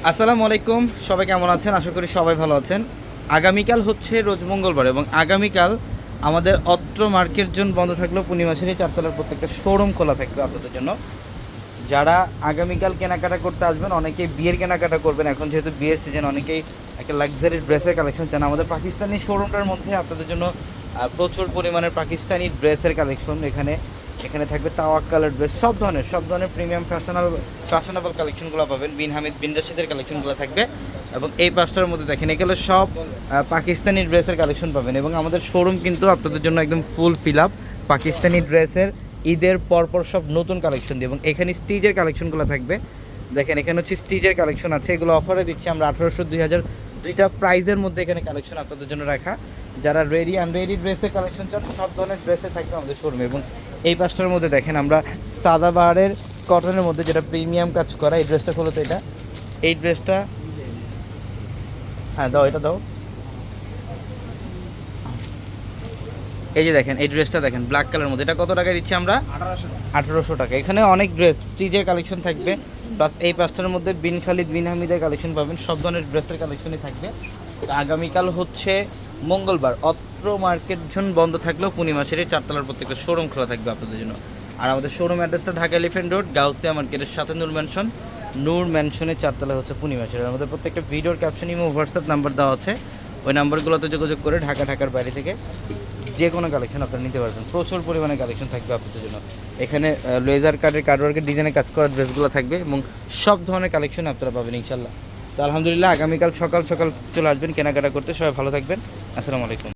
আসসালামু আলাইকুম, সবাই কেমন আছেন? আশা করি সবাই ভালো আছেন। আগামীকাল হচ্ছে রোজ মঙ্গলবার এবং আগামীকাল আমাদের অত্র মার্কেট জোন বন্ধ থাকলেও পূর্ণিমাসের এই চারতলার প্রত্যেকটা শোরুম খোলা থাকবে আপনাদের জন্য। যারা আগামীকাল কেনাকাটা করতে আসবেন, অনেকেই বিয়ের কেনাকাটা করবেন, এখন যেহেতু বিয়ের সিজন, অনেকেই একটা লাক্সারি ড্রেসের কালেকশন চান। আমাদের পাকিস্তানি শোরুমটার মধ্যে আপনাদের জন্য প্রচুর পরিমাণের পাকিস্তানি ড্রেসের কালেকশন এখানে এখানে থাকবে। তাওয়াক্কালের ড্রেস, সব ধরনের প্রিমিয়াম ফ্যাশনেবল কালেকশনগুলো পাবেন। বিন হামিদ, বিন রাশিদের কালেকশনগুলো থাকবে। এবং এই পাঁচটার মধ্যে দেখেন এগুলো সব পাকিস্তানি ড্রেসের কালেকশন পাবেন। এবং আমাদের শোরুম কিন্তু আপনাদের জন্য একদম ফুল ফিল আপ পাকিস্তানি ড্রেসের ঈদের পরপর সব নতুন কালেকশন দিয়ে। এবং এখানে স্টিচের কালেকশনগুলো থাকবে। দেখেন এখানে হচ্ছে স্টিচের কালেকশন আছে, এগুলো অফারে দিচ্ছি আমরা 1800 2000 দুইটা প্রাইজের মধ্যে এখানে কালেকশন আপনাদের জন্য রাখা। যারা রেডি আনরেডি ড্রেসের কালেকশন চান, সব ধরনের ড্রেসে থাকবে আমাদের শোরুমে। এবং এই পাঁচটার মধ্যে দেখেন আমরা সাদাবাহারের কটনের মধ্যে যেটা প্রিমিয়াম কাজ করা, এই ড্রেসটা খোলো তো। এই ড্রেসটা, হ্যাঁ দাও, এটা দাও। এই যে দেখেন এই ড্রেসটা দেখেন ব্ল্যাক কালারের মধ্যে, এটা কত টাকায় দিচ্ছি আমরা? 1800 টাকা। এখানে অনেক ড্রেস স্টিচের কালেকশন থাকবে, প্লাস এই পাঁচটার মধ্যে বিন খালিদ, বিন হামিদের কালেকশন পাবেন। সব ধরনের ড্রেসের কালেকশনই থাকবে। আগামীকাল হচ্ছে মঙ্গলবার, অত্র মার্কেট জোন বন্ধ থাকলেও পূর্ণিমাসের এই চারতলার প্রত্যেকটা শোরুম খোলা থাকবে আপনাদের জন্য। আর আমাদের শোরুম অ্যাড্রেসটা ঢাকা এলিফ্যান্ট রোড, গাউসিয়া মার্কেটের সাথে নূর ম্যানশনের চারতলা হচ্ছে পূর্ণিমাসের। আমাদের প্রত্যেকটা ভিডিওর ক্যাপশন এবং হোয়াটসঅ্যাপ নাম্বার দেওয়া আছে, ওই নাম্বারগুলোতে যোগাযোগ করে ঢাকার বাইরে থেকে যে কোনো কালেকশন আপনারা নিতে পারবেন। প্রচুর পরিমাণে কালেকশন থাকবে আপনাদের জন্য। এখানে লেজার কাটওয়ার্কের ডিজাইনের কাজ করা ড্রেসগুলো থাকবে এবং সব ধরনের কালেকশন আপনারা পাবেন ইনশাল্লাহ। তো আলহামদুলিল্লাহ, আগামীকাল সকাল সকাল চলে আসবেন কেনাকাটা করতে। সবাই ভালো থাকবেন। আসসালামু আলাইকুম।